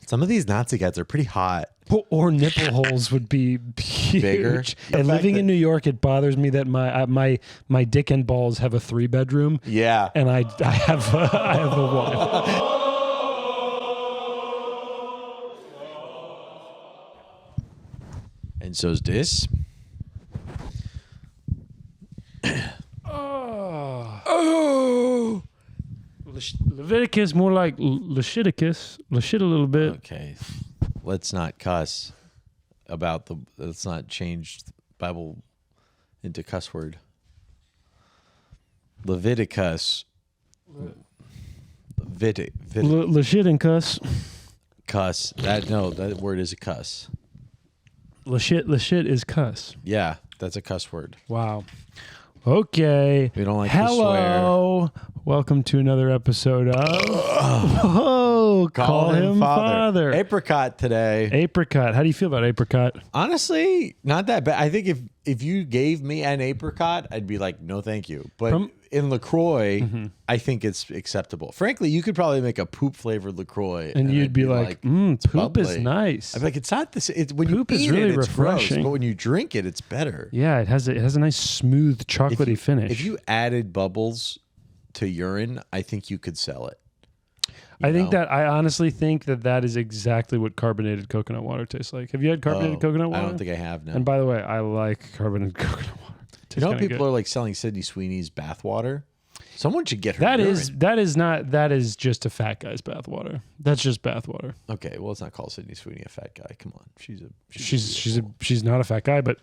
Some of these Nazi cats are pretty hot. Or nipple holes would be huge. Bigger. And living in New York, it bothers me that my dick and balls have a 3-bedroom. Yeah. And I have a wife. And so's this. Oh. Leviticus, more like Leviticus. Leshit a little bit. Okay. Let's not cuss about let's not change the Bible into cuss word. Leviticus. Leshit and cuss. Cuss. That word is a cuss. Leshit is cuss. Yeah, that's a cuss word. Wow. Okay. We don't like to swear. Welcome to another episode of Call Him Father. Apricot today. Apricot. How do you feel about apricot? Honestly, not that bad. I think if you gave me an apricot, I'd be like, no, thank you. But in LaCroix, I think it's acceptable. Frankly, you could probably make a poop flavored LaCroix, and you'd be like, poop bubbly. is nice. I'd be like, it's not this. It's when poop you eat is really it, it's refreshing. gross, but when you drink it, it's better. Yeah, it has a nice smooth chocolatey finish. If you added bubbles to urine, I think you could sell it. I honestly think that is exactly what carbonated coconut water tastes like. Have you had carbonated coconut water? I don't think I have. No. And by the way, I like carbonated coconut water. You know, people are like selling Sydney Sweeney's bath water. Someone should get her. That is just a fat guy's bath water. That's just bath water. Okay, well, it's not called Sydney Sweeney a fat guy. Come on, she's not a fat guy, but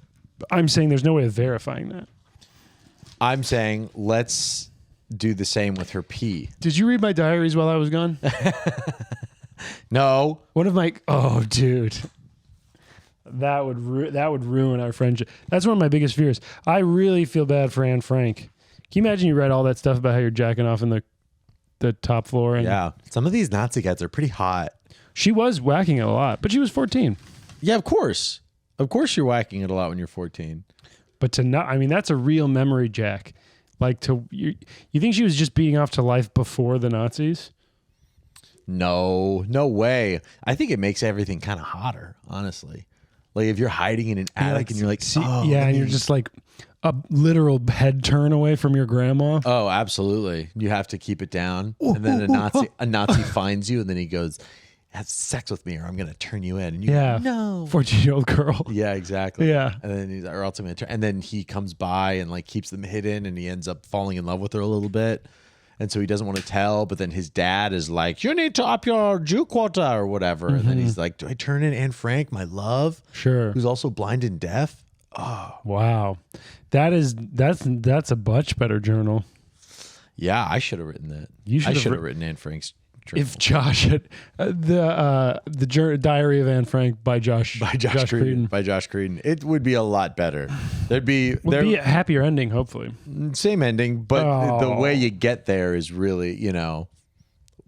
I'm saying there's no way of verifying that. I'm saying let's do the same with her pee. Did you read my diaries while I was gone? No. One of my dude. That would ruin our friendship. That's one of my biggest fears. I really feel bad for Anne Frank. Can you imagine you read all that stuff about how you're jacking off in the top floor? And yeah. Some of these Nazi cats are pretty hot. She was whacking it a lot, but she was 14. Yeah, of course. Of course you're whacking it a lot when you're 14. But that's a real memory jack. Like you think she was just beating off to life before the Nazis? No way. I think it makes everything kind of hotter, honestly. Like if you're hiding in an attic and you're like, and you're just like a literal head turn away from your grandma. Oh, absolutely. You have to keep it down. And then a Nazi finds you and then he goes, have sex with me or I'm going to turn you in. And you go, no. 14-year-old girl. Yeah, exactly. Yeah. And then he's or else I'm going to turn. And then he comes by and like keeps them hidden and he ends up falling in love with her a little bit. And so he doesn't want to tell, but then his dad is like, you need to up your Jew quota or whatever. And then he's like, do I turn in Anne Frank, my love? Sure. Who's also blind and deaf? Oh. Wow. That's a much better journal. Yeah, I should have written that. I should have written Anne Frank's journal. If Josh had the Diary of Anne Frank by Josh Creedon. By Josh Creedon. It would be a lot better. There'd be a happier ending, hopefully. Same ending, but the way you get there is really, whoa,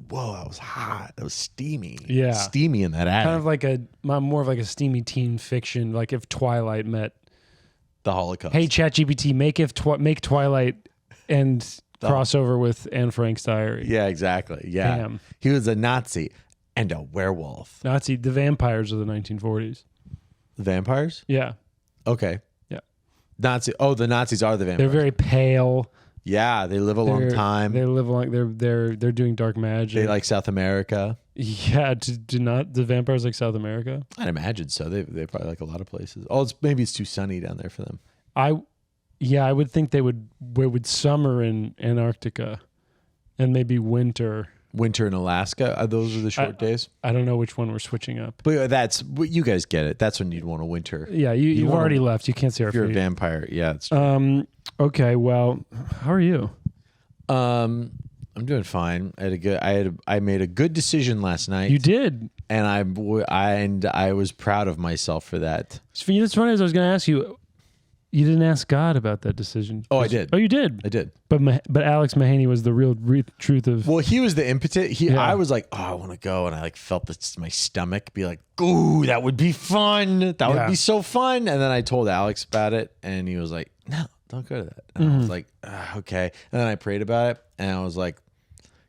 that was hot. That was steamy. Yeah. Steamy in that attic. Kind of like more of like a steamy teen fiction, like if Twilight met the Holocaust. Hey, ChatGPT, make Twilight and crossover with Anne Frank's diary. Yeah, exactly. Yeah. Damn. He was a Nazi and a werewolf. The vampires of the 1940s. The vampires? Yeah. Okay. Yeah. The Nazis are the vampires. They're very pale. Yeah, they live a long time. They live long. They're doing dark magic. They like South America. Yeah, do not the vampires like South America? I'd imagine so. They probably like a lot of places. Maybe it's too sunny down there for them. I would think they would summer in Antarctica, and maybe winter. Winter in Alaska. Those are the short days. I don't know which one we're switching up. But you guys get it. That's when you'd want to winter. Yeah, you've already left. You can't see our feet. If you're a vampire, yeah. It's true. Okay. Well, how are you? I'm doing fine. I made a good decision last night. You did, and I was proud of myself for that. So, it's funny. As I was going to ask you. You didn't ask God about that decision. Oh, I did. Oh, you did? I did. But Alex Mahaney was the real truth of... Well, he was the impetus. I was like, I want to go. And I like felt my stomach be like, ooh, that would be fun. That would be so fun. And then I told Alex about it. And he was like, no, don't go to that. And I was like, okay. And then I prayed about it. And I was like,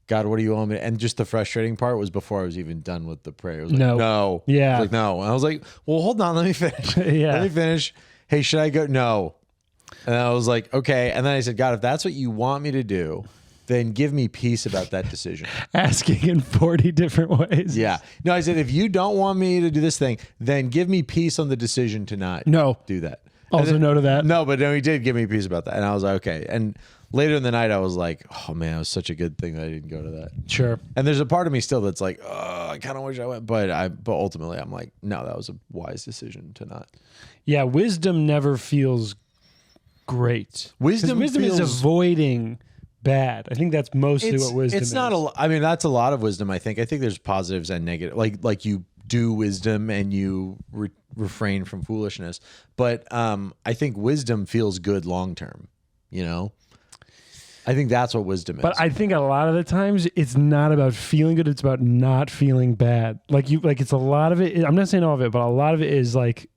God, what do you want me? And just the frustrating part was before I was even done with the prayer. It was like, No. no. Yeah. I was like, no. And I was like, well, hold on. Let me finish. Yeah. Let me finish. Hey, should I go? No. And I was like, okay. And then I said, God, if that's what you want me to do, then give me peace about that decision. Asking in 40 different ways. Yeah. No, I said, if you don't want me to do this thing, then give me peace on the decision to not do that. Also no to that. No, but no, he did give me peace about that. And I was like, okay. And later in the night, I was like, oh man, it was such a good thing that I didn't go to that. Sure. And there's a part of me still that's like, oh, I kind of wish I went. But ultimately, I'm like, no, that was a wise decision to not. Yeah. Wisdom never feels great. Wisdom is avoiding bad. I think that's mostly what wisdom is. It's not I mean, that's a lot of wisdom, I think. I think there's positives and negative. Like you do wisdom and you refrain from foolishness. But I think wisdom feels good long term, you know? I think that's what wisdom is. But I think a lot of the times it's not about feeling good, it's about not feeling bad. Like it's a lot of it. I'm not saying all of it, but a lot of it is like,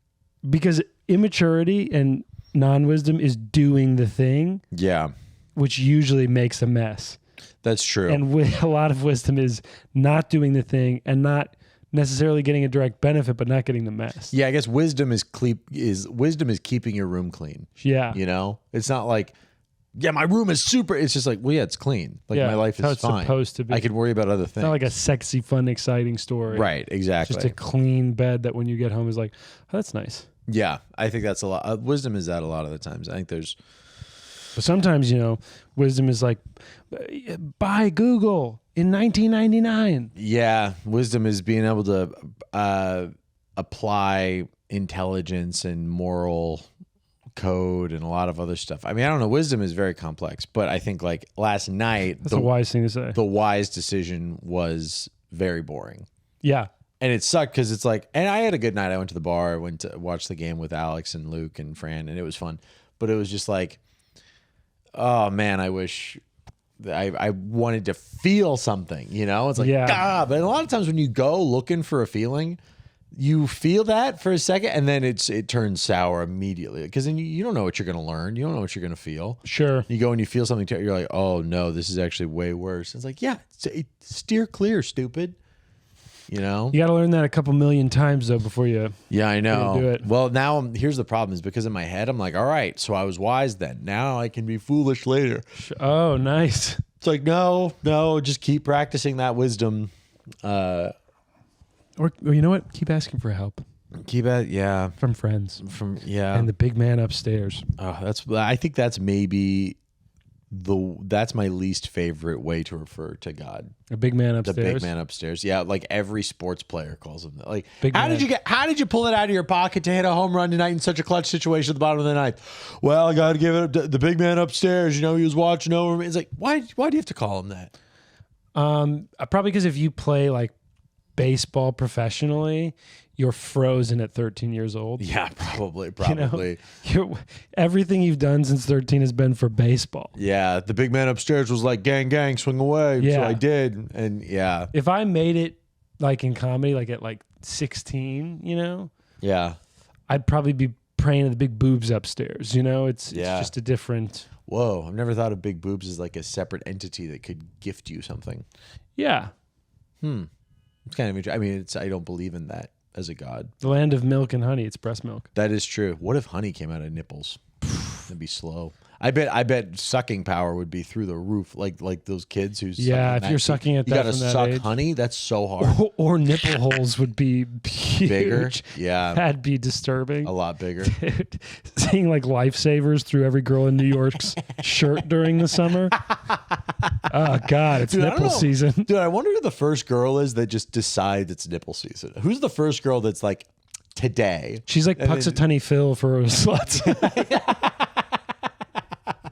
because immaturity and non-wisdom is doing the thing. Yeah. Which usually makes a mess. That's true. And a lot of wisdom is not doing the thing and not necessarily getting a direct benefit, but not getting the mess. Yeah, I guess wisdom is keeping your room clean. Yeah. You know? It's not like, yeah, my room is super. It's just like, well, yeah, it's clean. Like my life is it's fine. Supposed to be. I could worry about other things. It's not like a sexy, fun, exciting story. Right, exactly. Just a clean bed that when you get home is like, oh, that's nice. Yeah, I think that's a lot. Wisdom is that a lot of the times. I think there's... But sometimes, wisdom is like, buy Google in 1999. Yeah, wisdom is being able to apply intelligence and moral code and a lot of other stuff. I mean, I don't know. Wisdom is very complex, but I think like last night, that's a wise thing to say. The wise decision was very boring. Yeah. And it sucked because it's like, and I had a good night. I went to the bar. I went to watch the game with Alex and Luke and Fran, and it was fun. But it was just like, oh man, I wish I wanted to feel something, It's like, God. But a lot of times when you go looking for a feeling, you feel that for a second and then it turns sour immediately because then you don't know what you're going to learn. You don't know what you're going to feel. Sure. You go and you feel something, you're like, oh no, this is actually way worse. It's like, yeah, steer clear, stupid. You got to learn that a couple million times though before you. Yeah, I know. Do it. Well, now here's the problem: is because in my head I'm like, all right, so I was wise then. Now I can be foolish later. Oh, nice. It's like no, just keep practicing that wisdom. Or you know what? Keep asking for help. Keep it, yeah, from friends, and the big man upstairs. Oh, I think that's maybe that's my least favorite way to refer to God. A big man upstairs. The big man upstairs. Yeah, like every sports player calls him that. Like, big how did you pull it out of your pocket to hit a home run tonight in such a clutch situation at the bottom of the ninth? Well, I got to give it up to the big man upstairs. He was watching over me. It's like, why do you have to call him that? Probably because if you play like baseball professionally, you're frozen at 13 years old. Yeah, probably. Everything you've done since 13 has been for baseball. Yeah, the big man upstairs was like, gang, gang, swing away. Yeah. So I did. And yeah. If I made it like in comedy, like at like 16, yeah, I'd probably be praying to the big boobs upstairs. It's just a different. Whoa, I've never thought of big boobs as like a separate entity that could gift you something. Yeah. It's kind of interesting. I mean, I don't believe in that as a god. The land of milk and honey. It's breast milk. That is true. What if honey came out of nipples? That'd be slow. I bet sucking power would be through the roof, like those kids who's if you're sucking at that, you gotta suck age. Honey. That's so hard. Or nipple holes would be huge. Bigger. Yeah, that'd be disturbing. A lot bigger. Dude, seeing like lifesavers through every girl in New York's shirt during the summer. Oh God, it's nipple season. Dude, I wonder who the first girl is that just decides it's nipple season. Who's the first girl that's like today? She's like Puxatawny Phil for sluts.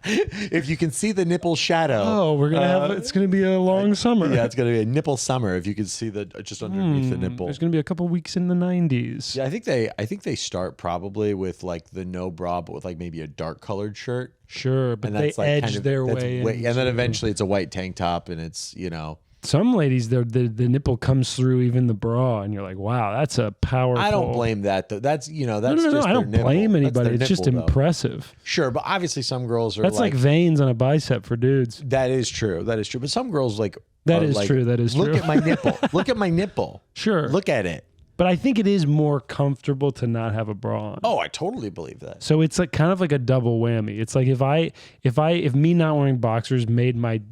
If you can see the nipple shadow. Oh, we're gonna have it's gonna be a long summer. Yeah, it's gonna be a nipple summer if you can see just underneath the nipple. There's gonna be a couple weeks in the 90s. Yeah, I think they start probably with like the no bra, but with like maybe a dark colored shirt. Sure, but they edge their way. And then eventually it's a white tank top, and it's Some ladies, the nipple comes through even the bra, and you're like, wow, that's a powerful. I don't blame that though. That's that's no. just I their don't nipple. blame That's anybody. their It's just nipple, though. impressive. Sure, but obviously some girls are That's like veins on a bicep for dudes. That is true. That is true. But some girls That are is like, true. That is look true. at my nipple. Look at my nipple. Sure. Look at it. But I think it is more comfortable to not have a bra on. Oh, I totally believe that. So it's like kind of like a double whammy. It's like if me not wearing boxers made my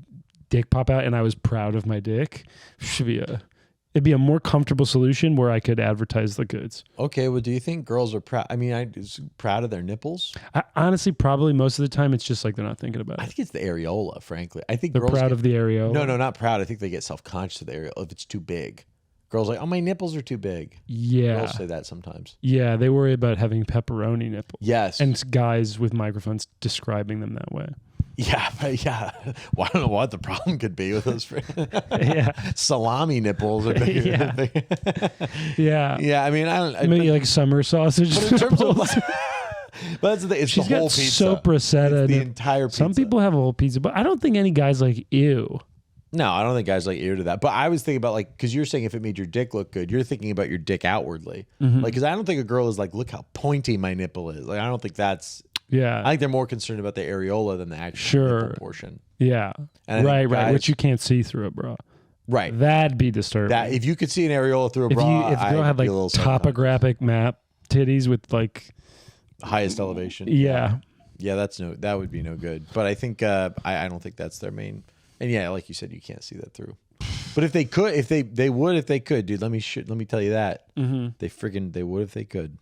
dick pop out and I was proud of my dick, it'd be a more comfortable solution where I could advertise the goods. Okay, well, do you think girls are proud? I mean, proud of their nipples? Honestly, probably most of the time it's just like they're not thinking about I it. think it's the areola, frankly. I think They're girls proud of the areola. No, not proud. I think they get self-conscious of the areola if it's too big. Girls are like, oh, my nipples are too big. Yeah. Girls say that sometimes. Yeah, they worry about having pepperoni nipples. Yes. And guys with microphones describing them that way. Yeah, but yeah. Well, I don't know what the problem could be with those Yeah. salami nipples. Are big. Yeah. Yeah. Yeah, I mean, I don't. Maybe like summer sausage. But in terms of but that's the thing. It's She's the whole got pizza. sopressata. It's the entire pizza. Some people have a whole pizza, but I don't think any guys like ew. No, I don't think guys like ear to that. But I was thinking about because you're saying if it made your dick look good, you're thinking about your dick outwardly. Because I don't think a girl is like, look how pointy my nipple is. Like I don't think that's. Yeah. I think they're more concerned about the areola than the actual nipple portion. Yeah. And right. guys, Which you can't see through a bra. Right. That'd be disturbing. That if you could see an areola through a bra, if a girl had like topographic map titties with like highest elevation. Yeah. Yeah, that would be no good. But I think I don't think that's their main. And yeah, like you said, you can't see that through. But if they could, they would if they could, dude. Let me tell you that they would if they could.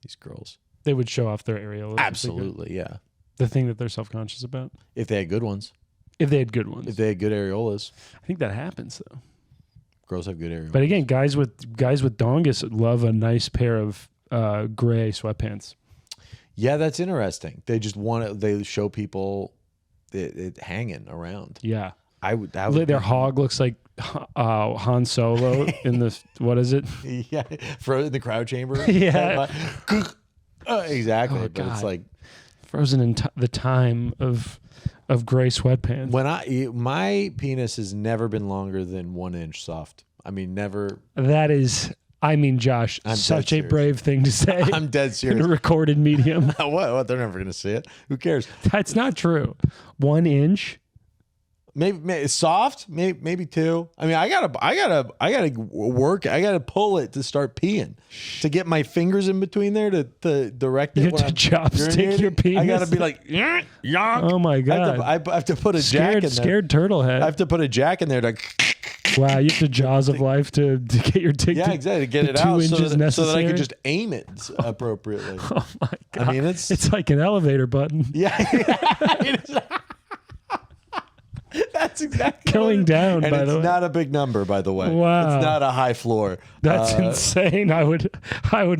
These girls, they would show off their areolas. Absolutely, yeah. The thing that they're self-conscious about. If they had good ones. If they had good ones. If they had good areolas. I think that happens though. Girls have good areolas. But again, guys with dongus love a nice pair of gray sweatpants. Yeah, that's interesting. They just they show people it hanging around. Yeah. Their hog looks like Han Solo in the what is it? Yeah, in the crowd chamber. Yeah, exactly. Oh, but it's like frozen in the time of gray sweatpants. When my penis has never been longer than 1 inch soft. I mean, never. That is. I mean, Josh, such a brave thing to say. I'm dead serious. In a recorded medium. What? They're never going to see it. Who cares? That's not true. 1 inch. Maybe soft. Maybe 2. I mean, I gotta work. I gotta pull it to start peeing. To get my fingers in between there to direct it. You have to chopstick your penis. I gotta be like, yonk. Oh my god! I have to put a jack in there. Scared turtle head. I have to put a jack in there to. Wow, you have to jaws of life to get your dick. Yeah, exactly. To get it 2 out inches so that I can just aim it appropriately. Oh my god! I mean, it's like an elevator button. Yeah. That's exactly going down. And by the way, it's not a big number, by the way. Wow, it's not a high floor. That's insane. I would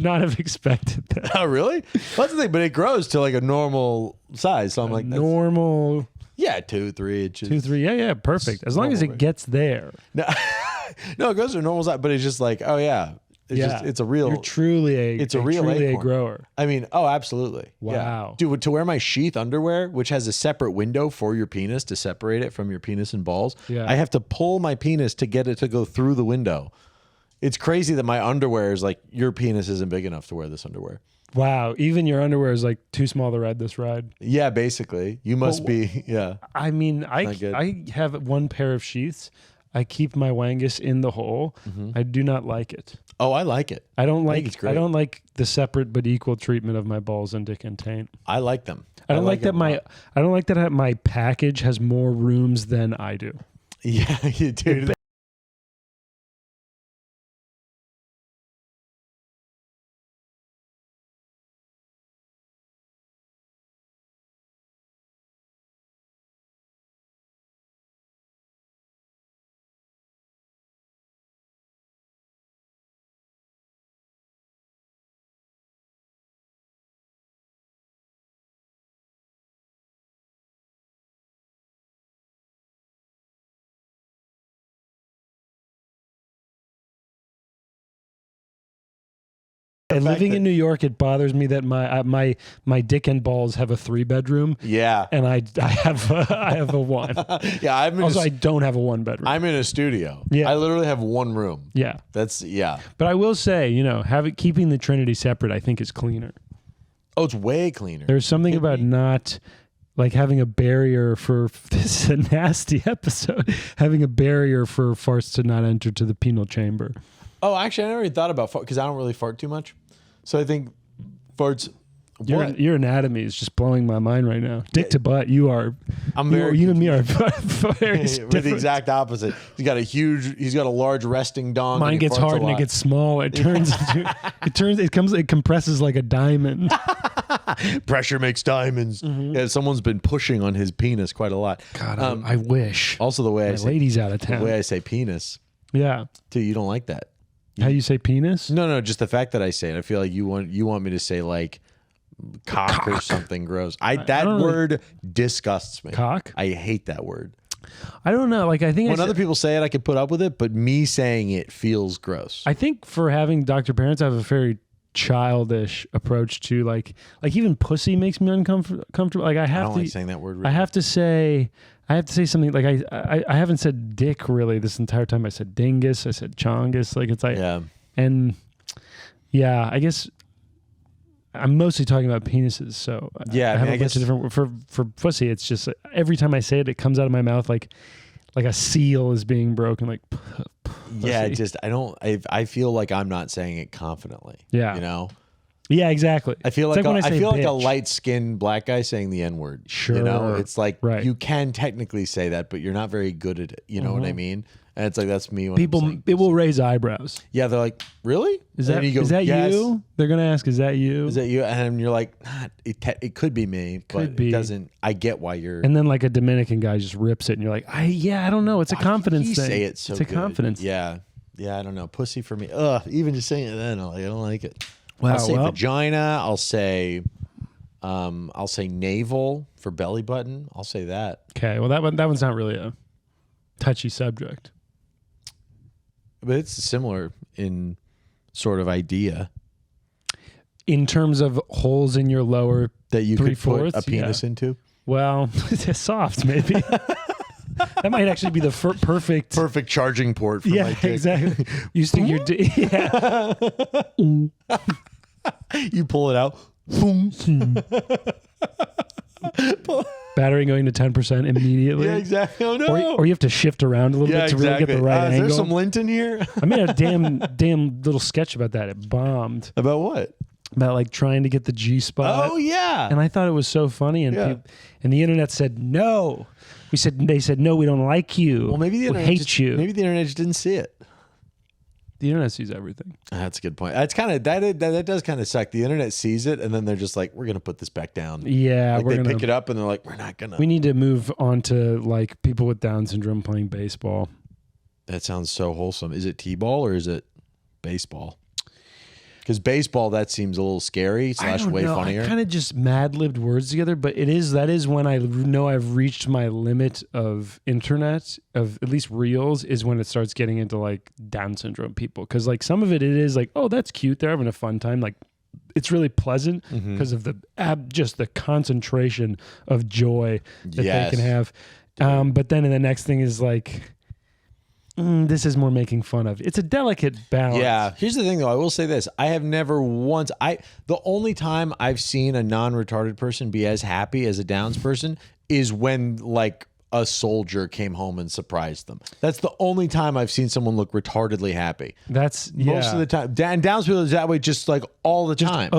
not have expected that. Oh, really? That's the thing, but it grows to like a normal size. So I'm like, normal. Yeah, 2-3 inches. 2-3. Yeah, perfect. As long as it gets there. No, it goes to a normal size, but it's just like, oh yeah. It's a real. You're truly a grower. I mean, oh, absolutely. Wow. Yeah. Dude, to wear my sheath underwear, which has a separate window for your penis to separate it from your penis and balls, I have to pull my penis to get it to go through the window. It's crazy that my underwear is like, your penis isn't big enough to wear this underwear. Wow. Even your underwear is like too small to ride this ride. Yeah, basically. You must be, yeah. I mean, I have one pair of sheaths. I keep my wangus in the hole. I do not like it. Oh, I like it. I don't like the separate but equal treatment of my balls and dick and taint. I like them. I don't like that my package has more rooms than I do. Yeah, you do. And living in New York, it bothers me that my dick and balls have a 3-bedroom. Yeah. And I have a 1. Yeah. I don't have a 1-bedroom. I'm in a studio. Yeah. I literally have 1 room. Yeah. Yeah. But I will say, keeping the Trinity separate, I think is cleaner. Oh, it's way cleaner. There's something about not like having a barrier for this is a nasty episode. Having a barrier for farts to not enter to the penal chamber. Oh, actually, I never even thought about fart because I don't really fart too much. So I think farts. Your anatomy is just blowing my mind right now. Dick to butt, you are. You and me are very with the exact opposite. He's got a large resting dong. Mine gets hard and it gets small. It turns. It compresses like a diamond. Pressure makes diamonds. Mm-hmm. Yeah, someone's been pushing on his penis quite a lot. God, I wish. Also, the way I say ladies out of town. The way I say penis. Yeah, dude, you don't like that. How you say penis? No, just the fact that I say it. I feel like you want me to say like cock. Or something gross. That word disgusts me. Cock? I hate that word. I don't know. Like I think when other people say it, I can put up with it, but me saying it feels gross. I think for having Dr. Parents, I have a very childish approach to like even pussy makes me uncomfortable. Like I don't like saying that word. Really. I have to say something like I haven't said dick really this entire time. I said dingus. I said chongus. Like it's like and I guess I'm mostly talking about penises. So I have a bunch of different for pussy. It's just every time I say it, it comes out of my mouth like a seal is being broken. Like pussy. I feel like I'm not saying it confidently. Yeah, Yeah, exactly. I feel like a light-skinned black guy saying the N-word. Sure. It's like you can technically say that, but you're not very good at it. You know what I mean? And it's like that's me. When it will raise eyebrows. Yeah, they're like, really? Is that yes. you? They're gonna ask, is that you? Is that you? And you're like, it could be me, but it doesn't. I get why you're. And then like a Dominican guy just rips it, and you're like, I don't know. It's a confidence thing. Say it so it's a good. confidence. Yeah, I don't know. Pussy for me. Ugh. Even just saying it, then I don't like it. Wow, I'll say vagina. I'll say navel for belly button. I'll say that. Okay. Well, that one's not really a touchy subject. But it's similar in sort of idea. In terms of holes in your lower that you could put a penis into? Well, it's soft, maybe. That might actually be the perfect charging port for my dick. Exactly. You stick your dick. Yeah. You pull it out. Battery going to 10% immediately. Yeah, exactly. Oh no! Or you have to shift around a little bit to really get the right angle. Is there some lint in here? I made a damn little sketch about that. It bombed. About what? About like trying to get the G spot. Oh yeah. And I thought it was so funny, and and the internet said no. They said no, we don't like you. Well, maybe the internet hate you. Maybe the internet just didn't see it. The internet sees everything. That's a good point. That's kind of that does kind of suck. The internet sees it, and then they're just like, "We're gonna put this back down." Yeah, like they pick it up, and they're like, "We're not gonna." We need to move on to like people with Down syndrome playing baseball. That sounds so wholesome. Is it t-ball or is it baseball? Because baseball, that seems a little scary / way funnier. I kind of just mad-libbed words together, but that is when I know I've reached my limit of internet, of at least reels, is when it starts getting into like Down syndrome people. Because like some of it is like, oh, that's cute. They're having a fun time. Like it's really pleasant because of just the concentration of joy that they can have. But then the next thing is like, this is more making fun of. It's a delicate balance. Yeah. Here's the thing, though. I will say this. I have never once... The only time I've seen a non-retarded person be as happy as a Downs person is when, like, a soldier came home and surprised them. That's the only time I've seen someone look retardedly happy. That's... Most of the time. And Downs people is that way just, like, all the time.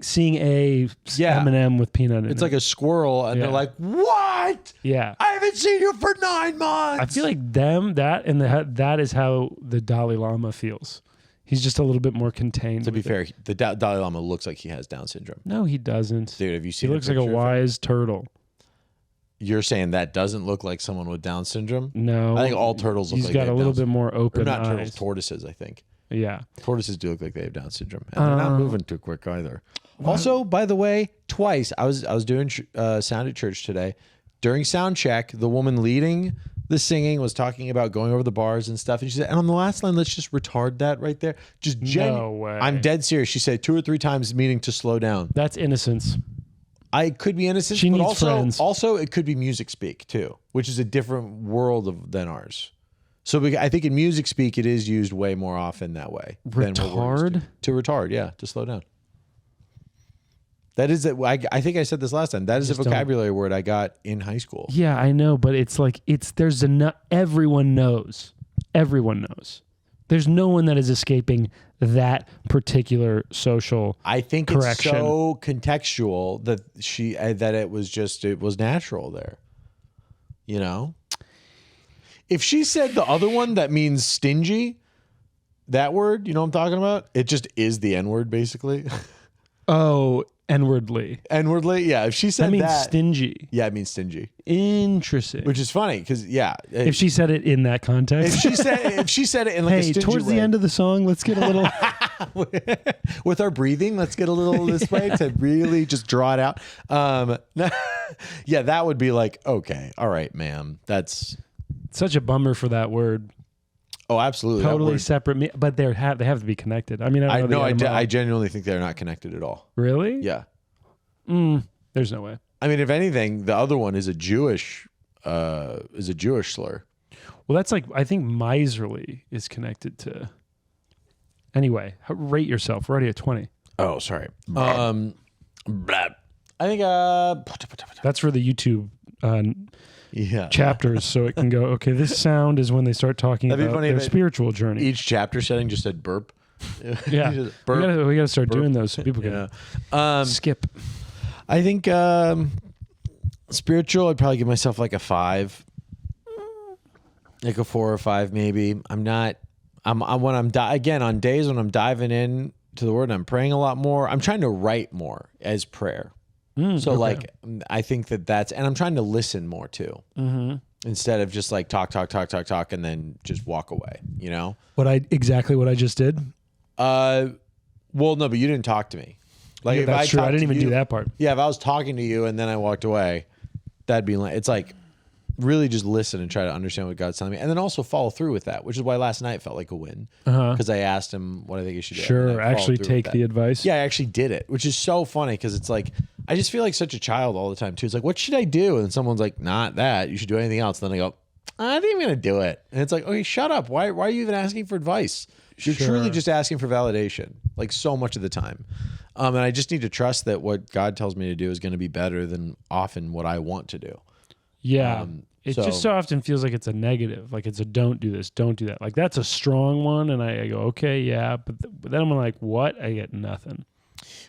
Seeing a M&M with peanut in it. It's like a squirrel, and they're like, what? Yeah. I haven't seen you for 9 months. I feel like that is how the Dalai Lama feels. He's just a little bit more contained. To be fair, the Dalai Lama looks like he has Down syndrome. No, he doesn't. Dude, have you seen He looks like a wise turtle. You're saying that doesn't look like someone with Down syndrome? No. I think all turtles look like they have Down syndrome. He's got a little bit more open not eyes. Turtles, tortoises, I think. Yeah. Tortoises do look like they have Down syndrome. And they're not moving too quick either. Also, by the way, twice, I was doing sound at church today. During sound check, the woman leading the singing was talking about going over the bars and stuff. And she said, and on the last line, let's just retard that right there. Just No way. I'm dead serious. She said 2 or 3 times, meaning to slow down. That's innocence. I could be innocent. She but needs friends. Also, it could be music speak too, which is a different world than ours. So I think in music speak, it is used way more often that way. Retard? To retard, yeah, to slow down. That is, I think I said this last time. That is a vocabulary word I got in high school. Yeah, I know, but it's like there's enough. Everyone knows. Everyone knows. There's no one that is escaping that particular social. I think correction. It's so contextual that it was natural there. You know, if she said the other one that means stingy, that word, you know what I'm talking about? It just is the N word basically. Oh. N-wordly. N-wordly, yeah. If she said that means stingy. Yeah, it means stingy. Interesting. Which is funny because if she said it in that context, if she said it in like a stingy towards way, the end of the song, let's get a little with our breathing, let's get a little this way to really just draw it out. Yeah, that would be like, okay, all right, ma'am, that's such a bummer for that word. Oh, absolutely. Totally separate, but they have to be connected. I mean, I genuinely think they're not connected at all. Really? Yeah. There's no way. I mean, if anything, the other one is a Jewish slur. Well, that's like, I think miserly is connected to. Anyway, rate yourself. We're already at 20. Oh, sorry. I think that's for the YouTube chapters, so it can go, okay, this sound is when they start talking about their spiritual journey. Each chapter setting just said burp. Yeah. Burp. We got to start doing those so people can skip. I think spiritual, I'd probably give myself like a 5. Like a 4 or 5 maybe. I'm on days when I'm diving in to the word and I'm praying a lot more, I'm trying to write more as prayer. Like, I think that's, and I'm trying to listen more too, instead of just like talk, and then just walk away, you know? Exactly what I just did? Well, no, but you didn't talk to me. Like, that's true. I didn't even do that part. Yeah. If I was talking to you and then I walked away, that'd be like, it's like really just listen and try to understand what God's telling me. And then also follow through with that, which is why last night felt like a win. Because I asked him what I think he should do. Sure. Actually take the advice. Yeah, I actually did it, which is so funny because it's like, I just feel like such a child all the time too. It's like, what should I do? And someone's like, not that. You should do anything else. And then I go, I think I'm going to do it. And it's like, okay, shut up. Why are you even asking for advice? You're truly just asking for validation, like so much of the time. And I just need to trust that what God tells me to do is going to be better than often what I want to do. Yeah. It just so often feels like it's a negative. Like it's a don't do this, don't do that. Like that's a strong one. And I go, okay, yeah. But then I'm like, what? I get nothing.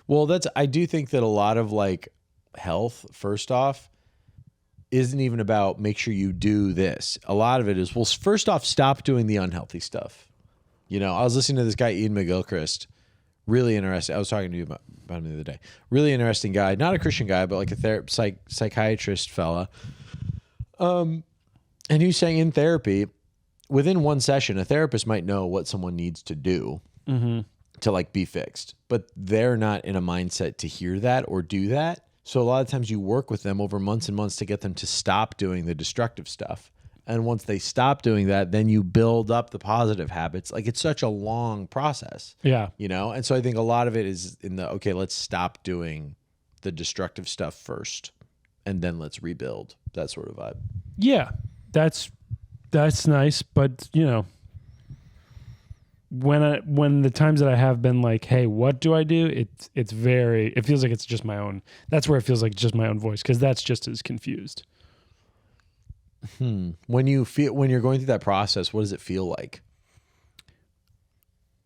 Well, I do think that a lot of like health, first off, isn't even about make sure you do this. A lot of it is, well, first off, stop doing the unhealthy stuff. You know, I was listening to this guy, Ian McGilchrist, really interesting. I was talking to you about him the other day. Really interesting guy, not a Christian guy, but like a psychiatrist fella. And he was saying in therapy, within one session, a therapist might know what someone needs to do to like be fixed, but they're not in a mindset to hear that or do that. So a lot of times you work with them over months and months to get them to stop doing the destructive stuff. And once they stop doing that, then you build up the positive habits. Like it's such a long process. Yeah. You know? And so I think a lot of it is in the, okay, let's stop doing the destructive stuff first and then let's rebuild, that sort of vibe. Yeah. That's nice. But you know, when the times that I have been like, hey, what do I do? It feels like it's just my own. That's where it feels like just my own voice. Cause that's just as confused. When you're going through that process, what does it feel like?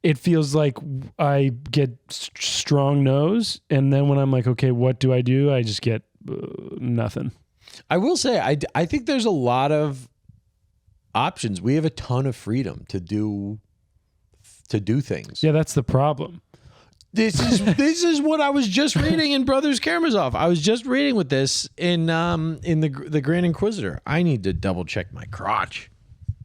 It feels like I get strong no's, and then when I'm like, okay, what do? I just get nothing. I will say, I think there's a lot of options. We have a ton of freedom to do things. Yeah, that's the problem. This is what I was just reading in Brothers Karamazov. I was just reading with this in the Grand Inquisitor. I need to double check my crotch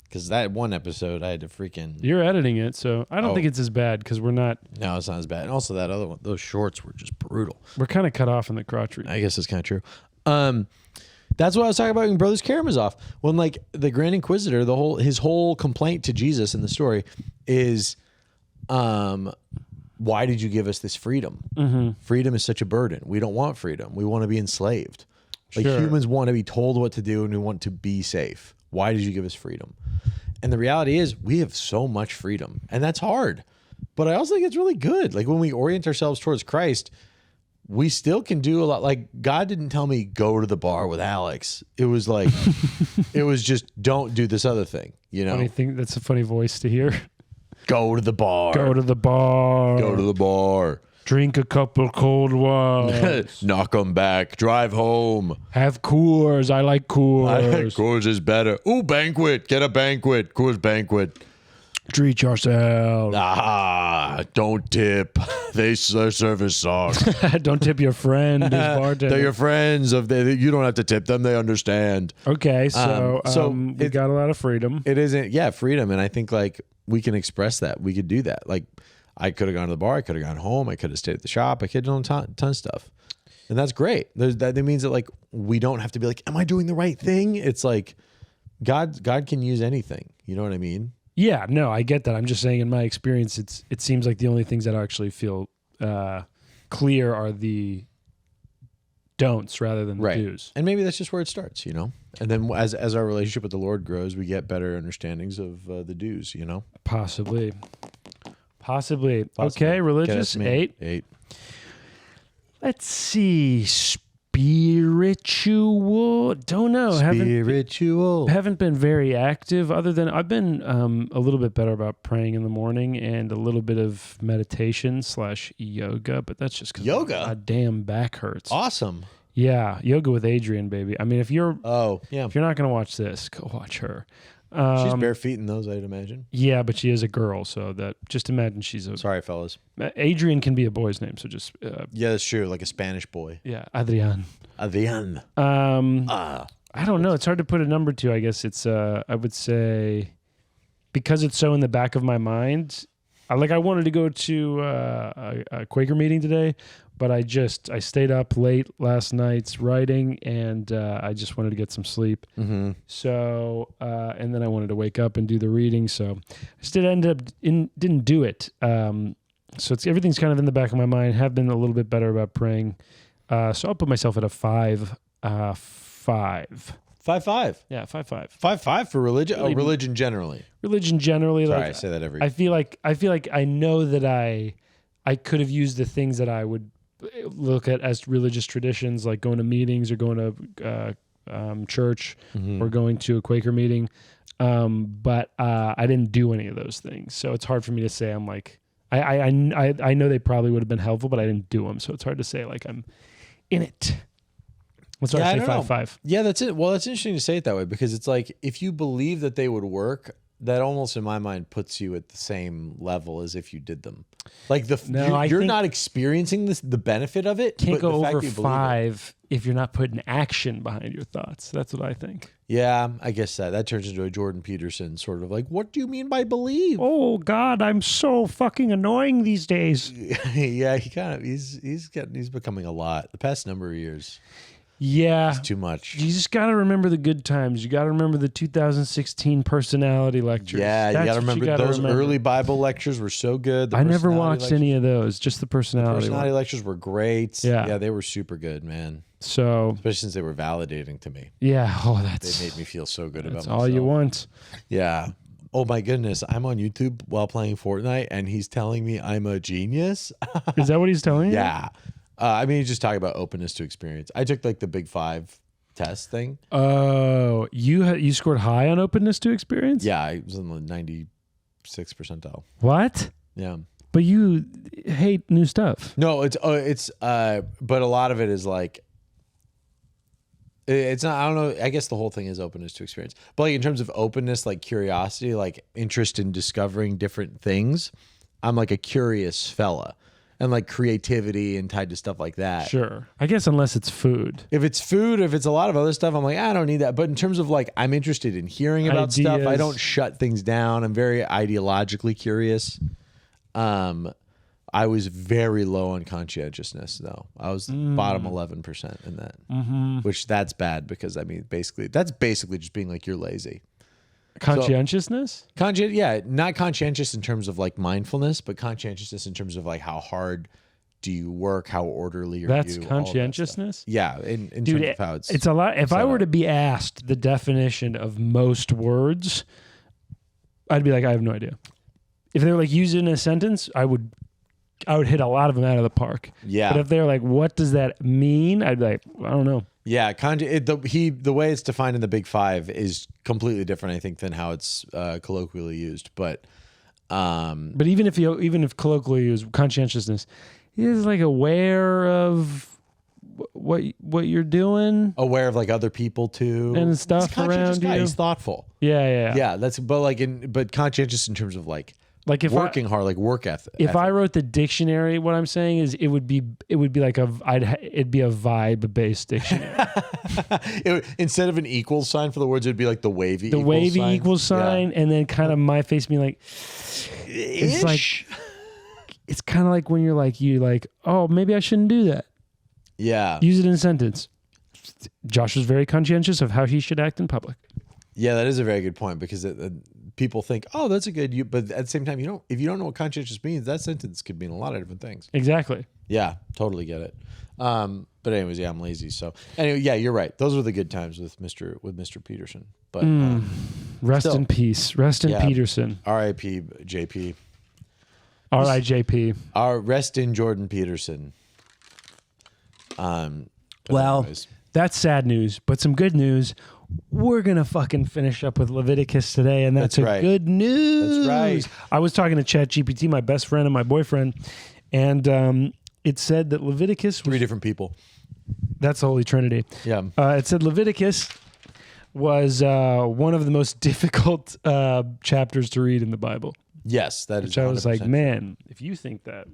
because that one episode I had to freaking. You're editing it, so I don't think it's as bad because we're not. No, it's not as bad. And also that other one, those shorts were just brutal. We're kind of cut off in the crotch region. I guess that's kind of true. That's what I was talking about when Brothers Karamazov. When like the Grand Inquisitor, his whole complaint to Jesus in the story is, why did you give us this freedom? Mm-hmm. Freedom is such a burden. We don't want freedom. We want to be enslaved. Like humans want to be told what to do and we want to be safe. Why did you give us freedom? And the reality is we have so much freedom, and that's hard. But I also think it's really good. Like when we orient ourselves towards Christ, we still can do a lot. Like God didn't tell me go to the bar with Alex. It was like, it was just don't do this other thing. You know, Funny thing. That's a funny voice to hear. Go to the bar. Go to the bar. Go to the bar. Drink a couple cold ones. Knock them back. Drive home. Have Coors. I like Coors. Coors is better. Ooh, banquet. Get a banquet. Coors banquet. Treat yourself. Don't tip. Their service sucks. Don't tip your friend, his bartender. They're your friends. You don't have to tip them. They understand. Okay, so we got a lot of freedom. It isn't, freedom. And I think like we can express that. We could do that. Like I could have gone to the bar. I could have gone home. I could have stayed at the shop. I could have done a ton of stuff. And that's great. That means that like we don't have to be like, am I doing the right thing? It's like God can use anything. You know what I mean? Yeah, no, I get that. I'm just saying in my experience, it seems like the only things that actually feel clear are the don'ts rather than the do's. And maybe that's just where it starts, you know? And then as our relationship with the Lord grows, we get better understandings of the do's, you know? Possibly. Okay, religious, 8. Let's see. Spiritual. Don't know. Haven't been very active other than I've been a little bit better about praying in the morning and a little bit of meditation / yoga, but that's just because my damn back hurts. Awesome. Yeah. Yoga with Adrian, baby. I mean, if you're not going to watch this, go watch her. She's bare feet in those, I'd imagine. Yeah, but she is a girl, so that just imagine she's a... Sorry, fellas. Adrian can be a boy's name, so just... yeah, that's true, like a Spanish boy. Yeah, Adrian. I don't know. It's hard to put a number to. I guess it's, I would say, because it's so in the back of my mind, I wanted to go to a Quaker meeting today, but I stayed up late last night writing, and I just wanted to get some sleep. Mm-hmm. So, and then I wanted to wake up and do the reading. So I just didn't do it. So everything's kind of in the back of my mind. Have been a little bit better about praying. So I'll put myself at a 5. 5. 5.5. Yeah, 5.5. 5.5 for religion. Oh, religion generally. Religion generally. Sorry, I say that every. I feel like I know that I could have used the things that I would look at as religious traditions, like going to meetings or going to church or going to a Quaker meeting, but I didn't do any of those things. So it's hard for me to say. I'm like I know they probably would have been helpful, but I didn't do them. So it's hard to say like I'm in it. Let's say 5.5. Yeah, that's it. Well, that's interesting to say it that way because it's like if you believe that they would work, that almost in my mind puts you at the same level as if you did them. Like you're not experiencing the benefit of it. Can't go over 5 if you're not putting action behind your thoughts. That's what I think. Yeah, I guess that turns into a Jordan Peterson sort of like, what do you mean by believe? Oh God, I'm so fucking annoying these days. Yeah, he's becoming a lot the past number of years. Yeah. It's too much. You just got to remember the good times. You got to remember the 2016 personality lectures. Yeah, you got to remember those early Bible lectures were so good. I never watched any of those, just the personality lectures were great. Yeah, they were super good, man. So, especially since they were validating to me. Yeah. Oh, they made me feel so good about myself. That's all you want. Yeah. Oh my goodness, I'm on YouTube while playing Fortnite and he's telling me I'm a genius. Is that what he's telling you? Yeah. I mean, he's just talking about openness to experience. I took like the Big 5 test thing. Oh, you scored high on openness to experience? Yeah, I was in the 96th percentile. What? Yeah. But you hate new stuff. No, but a lot of it is like, it's not, I don't know. I guess the whole thing is openness to experience. But like in terms of openness, like curiosity, like interest in discovering different things, I'm like a curious fella. And like creativity and tied to stuff like that. Sure. I guess unless it's food. If it's food, if it's a lot of other stuff, I'm like, I don't need that. But in terms of like, I'm interested in hearing about stuff. I don't shut things down. I'm very ideologically curious. I I was very low on conscientiousness, though. I was bottom 11% in that, which that's bad because, I mean, that's basically just being like, you're lazy. Conscientiousness? Yeah, not conscientious in terms of like mindfulness, but conscientiousness in terms of like how hard do you work, how orderly are That's you. conscientiousness? Yeah, in Dude, terms of how it's a lot. If I were to be asked the definition of most words, I'd be like, I have no idea. If they were like used in a sentence, I would hit a lot of them out of the park. Yeah. But if they're like, what does that mean? I'd be like, I don't know. Yeah, the way it's defined in the Big Five is completely different, I think, than how it's colloquially used. But even if colloquially used, conscientiousness is like aware of what you're doing, aware of like other people too, and stuff around you. He's thoughtful. Yeah. That's but conscientious in terms of like if working hard, like work ethic. If I wrote the dictionary, what I'm saying is it would be like it'd be a vibe based dictionary. Instead of an equals sign for the words, it'd be like the wavy equals sign, and then kind of my face being like, it's like, it's kind of like when you're like, oh, maybe I shouldn't do that. Yeah. Use it in a sentence. Josh was very conscientious of how he should act in public. Yeah, that is a very good point because people think, oh, that's a good, but at the same time, if you don't know what conscientious means, that sentence could mean a lot of different things. Exactly. Yeah, totally get it. But anyways, yeah, I'm lazy. So anyway, yeah, you're right. Those were the good times with Mr. Peterson. But rest in peace. Rest in Peterson. R.I.P. JP. R.I.J.P. Rest in Jordan Peterson. Well, anyways. That's sad news, but some good news. We're going to fucking finish up with Leviticus today, and that's right. Good news. That's right. I was talking to ChatGPT, my best friend and my boyfriend, and it said that Leviticus was... 3 different people. That's the Holy Trinity. Yeah. It said Leviticus was one of the most difficult chapters to read in the Bible. Yes, that is. Which I was like, man, if you think that...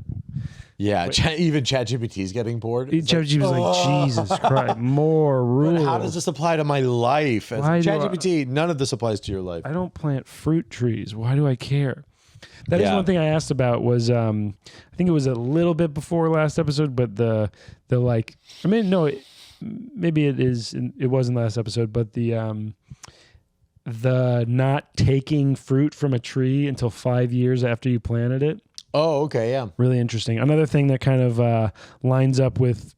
Yeah, even ChatGPT is getting bored. ChatGPT was like, Jesus Christ, more rules. But how does this apply to my life? ChatGPT, none of this applies to your life. I don't plant fruit trees. Why do I care? That is one thing I asked about was, I think it was a little bit before last episode, but the like, I mean, no, maybe it wasn't last episode, but the not taking fruit from a tree until 5 years after you planted it. Oh, okay, yeah. Really interesting. Another thing that kind of lines up with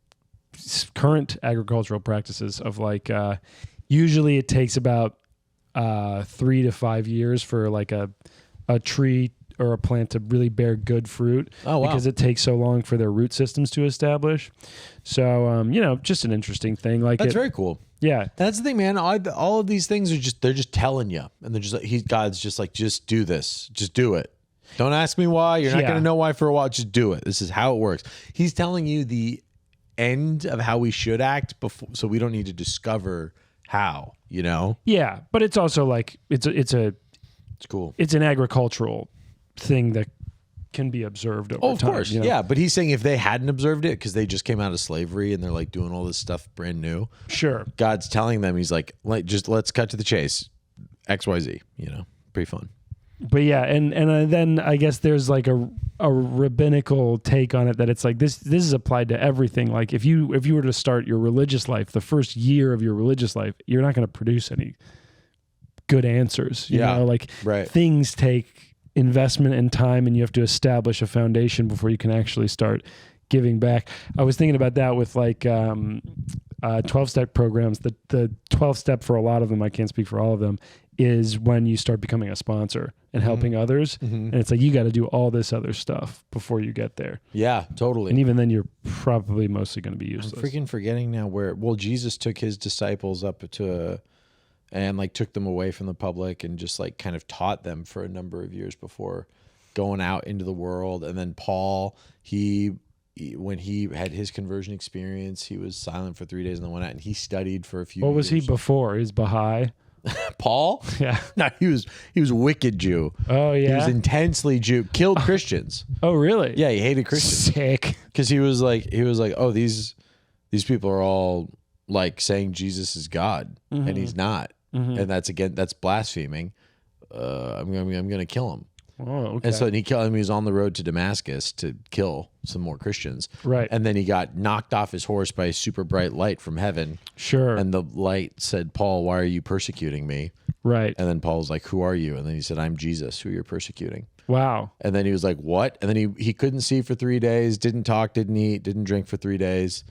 current agricultural practices of like, usually it takes about 3 to 5 years for like a tree or a plant to really bear good fruit. Oh, wow. Because it takes so long for their root systems to establish. So, just an interesting thing. Like That's very cool. Yeah. That's the thing, man. All of these things they're just telling you. And they're just like, God's just like, just do this. Just do it. Don't ask me why. You're not going to know why for a while. Just do it. This is how it works. He's telling you the end of how we should act before, so we don't need to discover how, Yeah, but it's also like it's cool. It's an agricultural thing that can be observed over time. Of course. Yeah, but he's saying if they hadn't observed it because they just came out of slavery and they're like doing all this stuff brand new. Sure. God's telling them, he's like just let's cut to the chase. XYZ, pretty fun. But yeah, and then I guess there's like a rabbinical take on it that it's like this is applied to everything. Like if you were to start your religious life, the first year of your religious life, you're not going to produce any good answers. You know, like things take investment and time, and you have to establish a foundation before you can actually start giving back. I was thinking about that with like 12-step programs. The 12-step for a lot of them, I can't speak for all of them, is when you start becoming a sponsor and helping others. Mm-hmm. And it's like, you got to do all this other stuff before you get there. Yeah, totally. And even then you're probably mostly going to be useless. I'm freaking forgetting now Jesus took his disciples up and like took them away from the public and just like kind of taught them for a number of years before going out into the world. And then Paul, when he had his conversion experience, he was silent for 3 days and then went out and he studied for a few years. What was he before? He was Baha'i? Paul? Yeah. No, he was wicked Jew. Oh yeah. He was intensely Jew. Killed Christians. Oh really? Yeah, he hated Christians. Sick. Because he was like, oh, these people are all like saying Jesus is God and he's not, and that's blaspheming. I'm gonna kill him. Oh, okay. And so he killed him. He was on the road to Damascus to kill some more Christians. Right. And then he got knocked off his horse by a super bright light from heaven. Sure. And the light said, Paul, why are you persecuting me? Right. And then Paul was like, who are you? And then he said, I'm Jesus, who you're persecuting. Wow. And then he was like, what? And then he couldn't see for 3 days, didn't talk, didn't eat, didn't drink for 3 days.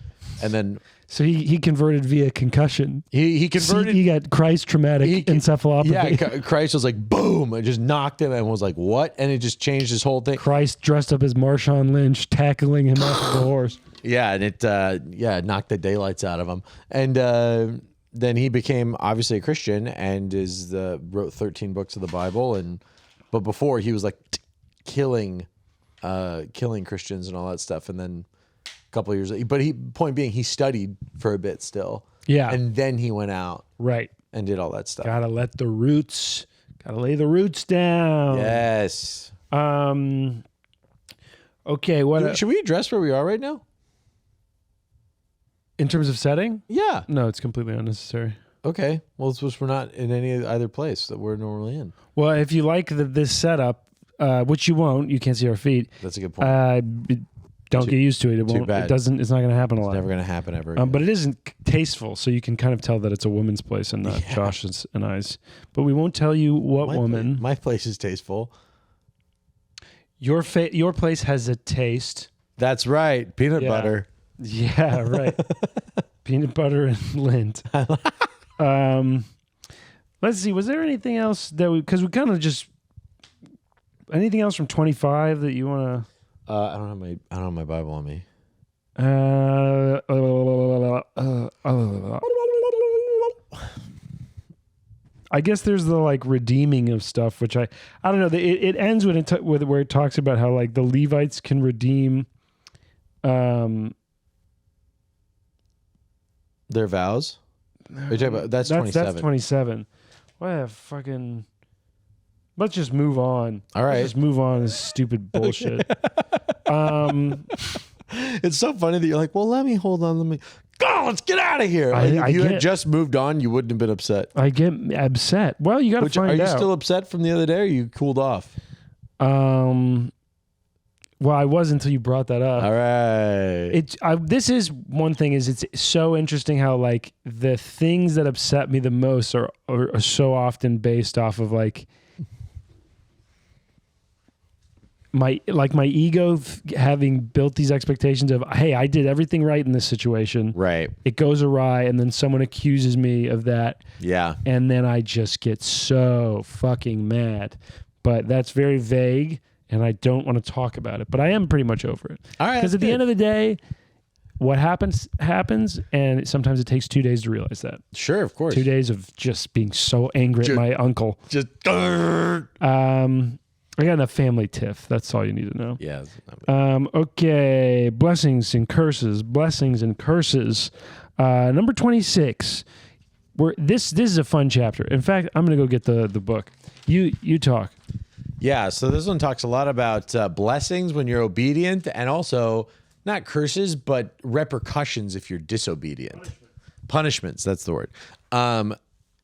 And then So he converted via concussion. he converted. He got Christ traumatic encephalopathy. Yeah, Christ was like, boom, it just knocked him and was like, what? And it just changed his whole thing. Christ dressed up as Marshawn Lynch, tackling him off the horse. Yeah, and it knocked the daylights out of him. And then he became obviously a Christian and wrote 13 books of the Bible. But before he was like killing Christians and all that stuff. And then a couple of years, but point being, he studied for a bit still. Yeah. And then he went out Right. and did all that stuff. Gotta lay the roots down. Yes. Okay, what Should we address where we are right now? in terms of setting? Yeah. No, it's completely unnecessary. Okay. Well, it's just we're not in either place that we're normally in. Well, if you like this setup, which you won't, you can't see our feet. That's a good point. Don't get used to it. It won't. bad. It doesn't. It's not going to happen a lot. Never going to happen ever again. But it isn't tasteful, so you can kind of tell that it's a woman's place and not Josh's and I's. But we won't tell you what woman. My place is tasteful. Your place has a taste. That's right. Peanut butter. Yeah, right. Peanut butter and lint. Let's see. Was there anything else that because we kind of just anything else from 25 that you want to? I don't have my Bible on me. I guess there's the like redeeming of stuff, which I don't know. It ends with where it talks about how like the Levites can redeem, their vows. Are you talking about that's 27. That's 27. What fucking. Let's just move on. All right. Let's just move on. This stupid bullshit. It's so funny that you're like, well, let me go. Let's get out of here. Like, if you had just moved on, you wouldn't have been upset. I get upset. Well, you got to find out. Are you still upset from the other day, or you cooled off? Well, I was until you brought that up. All right. This is one thing. Is it's so interesting how like the things that upset me the most are so often based off of like. My ego having built these expectations of, hey, I did everything right in this situation. Right. It goes awry, and then someone accuses me of that. Yeah. And then I just get so fucking mad. But that's very vague, and I don't want to talk about it. But I am pretty much over it. All right. Because at the end of the day, what happens, and sometimes it takes 2 days to realize that. Sure, of course. 2 days of just being so angry at my uncle. Just. I got enough family tiff. That's all you need to know. Yeah. Okay. Blessings and curses. Blessings and curses. Number 26. This is a fun chapter. In fact, I'm going to go get the book. You talk. Yeah. So this one talks a lot about blessings when you're obedient, and also not curses, but repercussions if you're disobedient. Punishments. That's the word.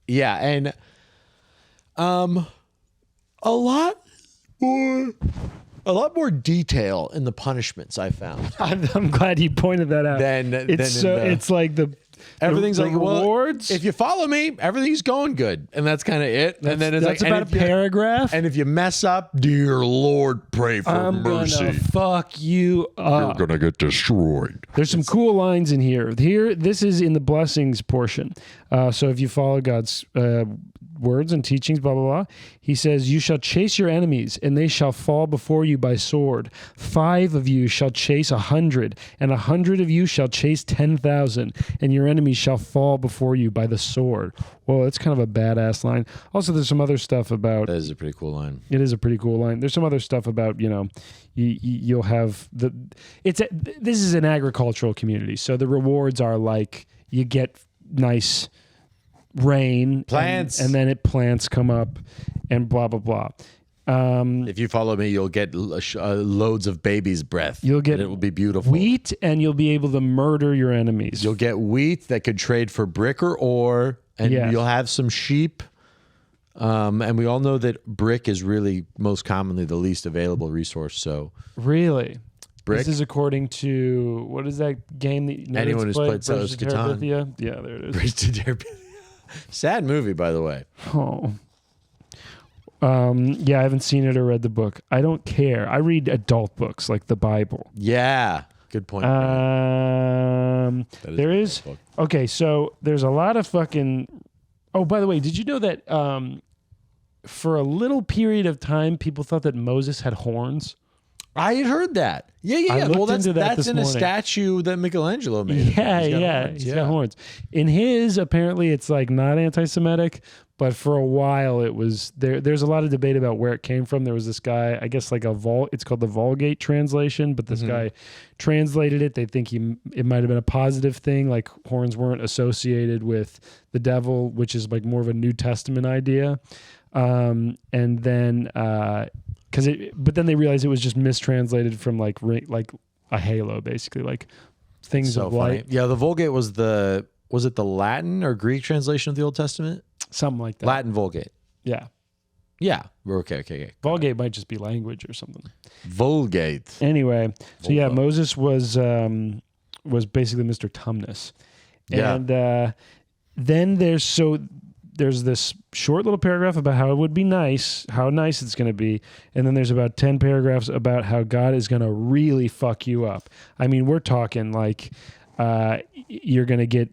Yeah, and a lot more detail in the punishments I found. I'm glad you pointed that out. It's like everything's the like rewards. Well, if you follow me, everything's going good, and that's kind of it. And then it's that's like about a paragraph. And if you mess up, dear Lord, pray for mercy. I'm gonna fuck you up. You're gonna get destroyed. There's some cool lines in here. This is in the blessings portion. So if you follow God's words and teachings, blah, blah, blah. He says, you shall chase your enemies, and they shall fall before you by sword. 5 of you shall chase 100, and 100 of you shall chase 10,000, and your enemies shall fall before you by the sword. Well, that's kind of a badass line. Also, there's some other stuff about... That is a pretty cool line. It is a pretty cool line. There's some other stuff about, you'll have... This is an agricultural community, so the rewards are like, you get nice... rain plants and then plants come up and blah blah blah. If you follow me, you'll get loads of baby's breath. You'll get and it will be beautiful. Wheat, and you'll be able to murder your enemies. You'll get wheat that could trade for brick or ore, and you'll have some sheep And we all know that brick is really most commonly the least available resource. So Really? brick. This is according to, what is that game that Anyone who's played Bridge to Catan. Terabithia? Yeah, there it is. Bridge to Terabithia. Sad movie, by the way. Oh. Yeah, I haven't seen it or read the book. I don't care. I read adult books like the Bible. Yeah. Good point. There is. Okay, so there's a lot of fucking. Oh, by the way, did you know that for a little period of time, people thought that Moses had horns? I had heard that. Yeah. Well, that's in a statue that Michelangelo made. Yeah, he's got horns. In his, apparently, it's like not anti-Semitic, but for a while it was there. There's a lot of debate about where it came from. There was this guy, I guess, like it's called the Vulgate translation, but this guy translated it. They think it might have been a positive thing, like horns weren't associated with the devil, which is like more of a New Testament idea. And then. But then they realized it was just mistranslated from like a halo, basically, like things so of funny. light. Yeah, the Vulgate was it the Latin or Greek translation of the Old Testament? Something like that. Latin Vulgate. Yeah. Yeah. Okay. Vulgate might just be language or something. Vulgate. Anyway, so yeah, Moses was basically Mr. Tumnus. Yeah. And then there's this short little paragraph about how it would be nice, how nice it's going to be. And then there's about 10 paragraphs about how God is going to really fuck you up. I mean, we're talking like you're going to get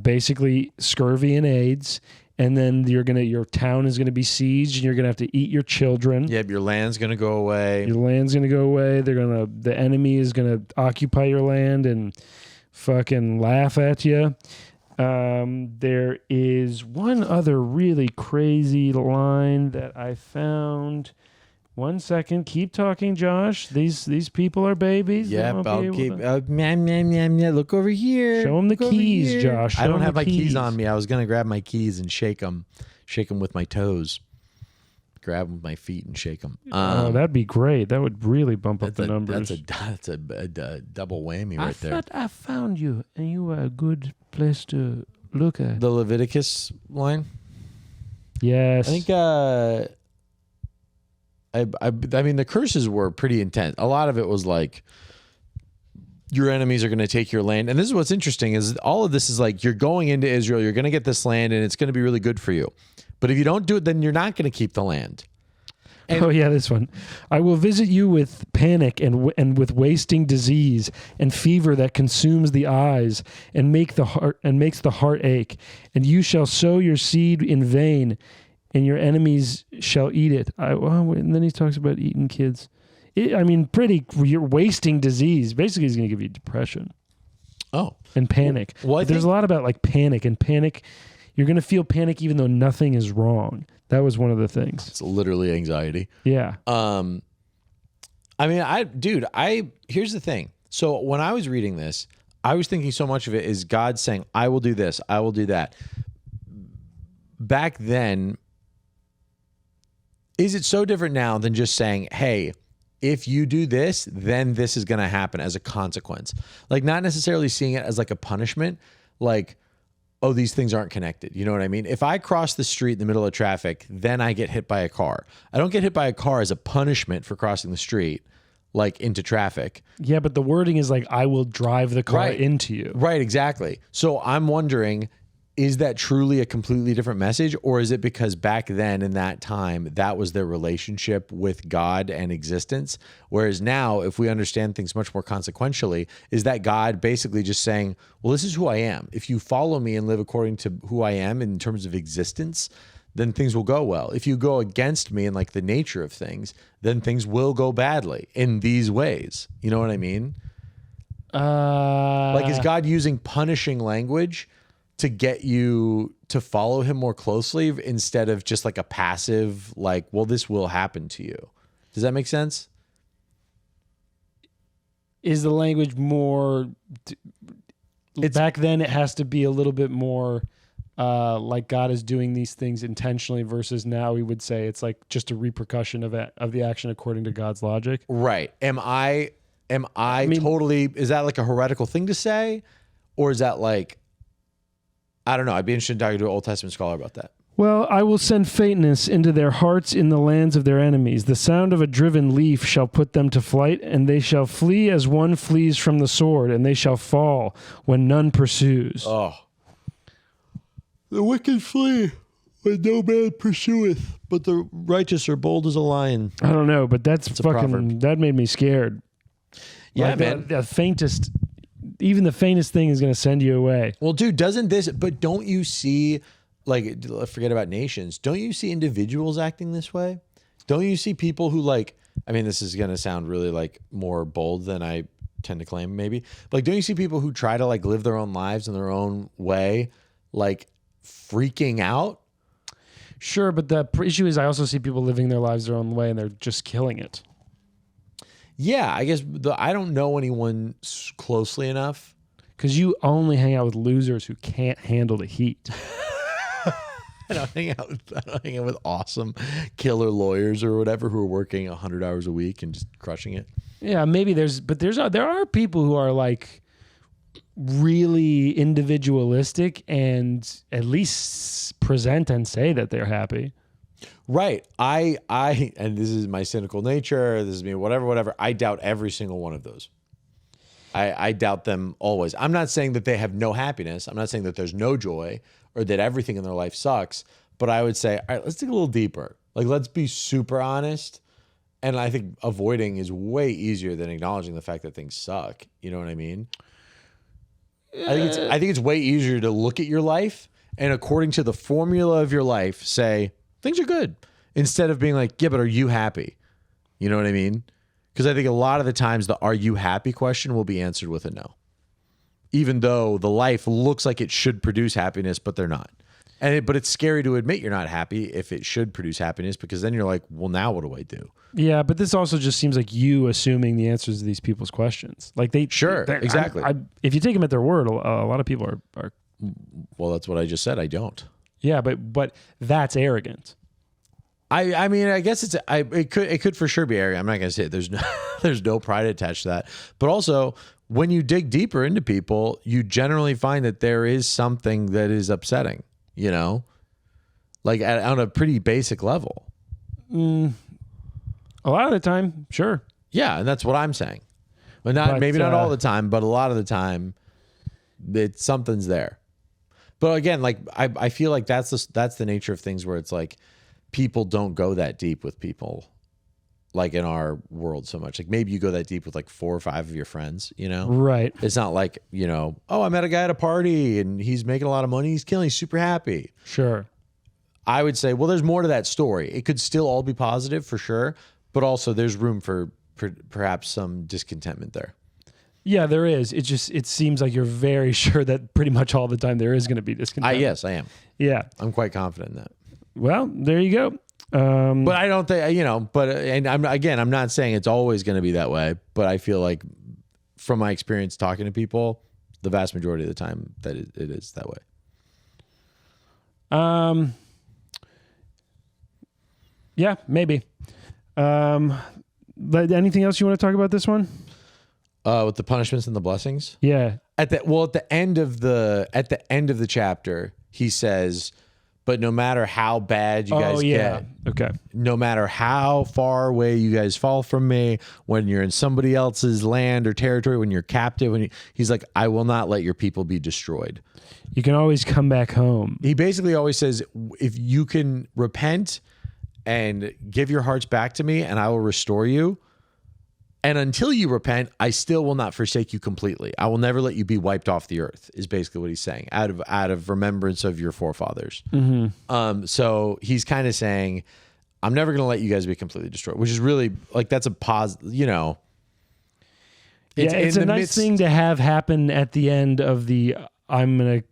basically scurvy and AIDS. And then your town is going to be sieged and you're going to have to eat your children. Yep, your land's going to go away. The enemy is going to occupy your land and fucking laugh at you. There is one other really crazy line that I found. 1 second. Keep talking, Josh. These people are babies. Yep, I'll keep. Look over here. Show them the keys, Josh. I don't have my keys on me. I was gonna grab my keys and shake them with my toes. Grab them with my feet and shake them. That'd be great. That would really bump up the numbers. That's a double whammy right there. I thought I found you, and you were a good place to look at. The Leviticus line. Yes, I think. I mean, the curses were pretty intense. A lot of it was like, your enemies are going to take your land. And this is what's interesting is all of this is like, you're going into Israel, you're going to get this land and it's going to be really good for you. But if you don't do it, then you're not going to keep the land. And this one. I will visit you with panic and with wasting disease and fever that consumes the eyes and makes the heart ache. And you shall sow your seed in vain, and your enemies shall eat it. And then he talks about eating kids. You're wasting disease. Basically, he's going to give you depression. Oh. And panic. Well, there's a lot about like panic and panic. You're going to feel panic even though nothing is wrong. That was one of the things. It's literally anxiety. Yeah. Here's the thing. So when I was reading this, I was thinking so much of it is God saying, I will do this, I will do that. Back then, is it so different now than just saying, hey, if you do this, then this is going to happen as a consequence? Like, not necessarily seeing it as like a punishment, like, oh, these things aren't connected. You know what I mean? If I cross the street in the middle of traffic, then I get hit by a car. I don't get hit by a car as a punishment for crossing the street, like into traffic. Yeah, but the wording is like, I will drive the car into you. Right, exactly. So I'm wondering, is that truly a completely different message? Or is it because back then in that time, that was their relationship with God and existence? Whereas now, if we understand things much more consequentially, is that God basically just saying, well, this is who I am. If you follow me and live according to who I am in terms of existence, then things will go well. If you go against me and like the nature of things, then things will go badly in these ways. You know what I mean? Like, is God using punishing language to get you to follow him more closely instead of just like a passive, like, well, this will happen to you? Does that make sense? Is the language more... back then it has to be a little bit more like God is doing these things intentionally versus now we would say it's like just a repercussion of the action according to God's logic. Right. Am I totally... Is that like a heretical thing to say? Or is that like... I don't know. I'd be interested in talking to an Old Testament scholar about that. Well, I will send faintness into their hearts in the lands of their enemies. The sound of a driven leaf shall put them to flight, and they shall flee as one flees from the sword, and they shall fall when none pursues. Oh. The wicked flee when no man pursueth, but the righteous are bold as a lion. I don't know, but that's a fucking, proverb. that made me scared. Yeah, Like man. The faintest, even the faintest thing is going to send you away. Well, dude, but don't you see, like, forget about nations. Don't you see individuals acting this way? Don't you see people who, like, I mean, this is going to sound really, like, more bold than I tend to claim, maybe. But, like, don't you see people who try to, like, live their own lives in their own way, like, freaking out? Sure, but the issue is I also see people living their lives their own way, and they're just killing it. Yeah, I guess I don't know anyone closely enough. Because you only hang out with losers who can't handle the heat. I don't hang out with awesome killer lawyers or whatever who are working 100 hours a week and just crushing it. Yeah, maybe there are people who are like really individualistic and at least present and say that they're happy. Right. I and this is my cynical nature, this is me, whatever. I doubt every single one of those. I doubt them always. I'm not saying that they have no happiness. I'm not saying that there's no joy or that everything in their life sucks. But I would say, all right, let's dig a little deeper. Like, let's be super honest. And I think avoiding is way easier than acknowledging the fact that things suck. You know what I mean? I think it's way easier to look at your life and according to the formula of your life, say, things are good. Instead of being like, yeah, but are you happy? You know what I mean? Because I think a lot of the times the are you happy question will be answered with a no. Even though the life looks like it should produce happiness, but they're not. But it's scary to admit you're not happy if it should produce happiness, because then you're like, well, now what do I do? Yeah, but this also just seems like you assuming the answers to these people's questions. Like Exactly. If you take them at their word, a lot of people are. Well, that's what I just said. I don't. Yeah, but that's arrogant. I mean, I guess it could for sure be arrogant. I'm not gonna say it. There's no pride attached to that. But also, when you dig deeper into people, you generally find that there is something that is upsetting. You know, like on a pretty basic level. A lot of the time, sure. Yeah, and that's what I'm saying. But maybe not all the time, but a lot of the time, something's there. But again, like I feel like that's the nature of things where it's like people don't go that deep with people, like in our world so much. Like maybe you go that deep with like 4 or 5 of your friends, you know? Right. It's not like, you know, oh, I met a guy at a party and he's making a lot of money. He's killing. He's super happy. Sure. I would say, well, there's more to that story. It could still all be positive for sure, but also there's room for perhaps some discontentment there. Yeah, there is. It seems like you're very sure that pretty much all the time there is going to be discontentment. Yes, I am. Yeah. I'm quite confident in that. Well, there you go. But I don't think, you know, and I'm not saying it's always going to be that way, but I feel like from my experience talking to people, the vast majority of the time that it is that way. Yeah, maybe. But anything else you want to talk about this one? With the punishments and the blessings? Yeah. At the end of the chapter, he says, but no matter how bad you guys get, okay, no matter how far away you guys fall from me, when you're in somebody else's land or territory, when you're captive, he's like, I will not let your people be destroyed. You can always come back home. He basically always says, if you can repent and give your hearts back to me, and I will restore you. And until you repent, I still will not forsake you completely. I will never let you be wiped off the earth, is basically what he's saying, out of remembrance of your forefathers. Mm-hmm. So he's kind of saying, I'm never going to let you guys be completely destroyed, which is really like, that's a positive, you know. It's a nice thing to have happen at the end of the, I'm going to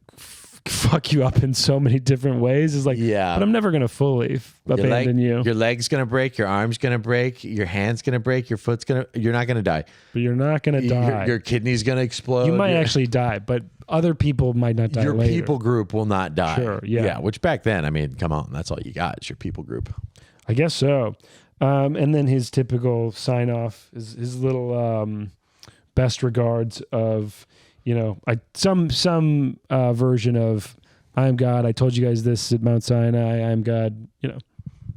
fuck you up in so many different ways. Is like, yeah, but I'm never going to fully abandon you. Your leg's going to break, your arm's going to break, your hand's going to break, you're not going to die. But you're not going to die. Your kidney's going to explode. You might actually die, but other people might not die later. Your people group will not die. Sure, yeah. Yeah, which back then, I mean, come on, that's all you got is your people group. I guess so. And then his typical sign off, his little best regards of, you know, some version of I am God. I told you guys this at Mount Sinai. I am God. You know,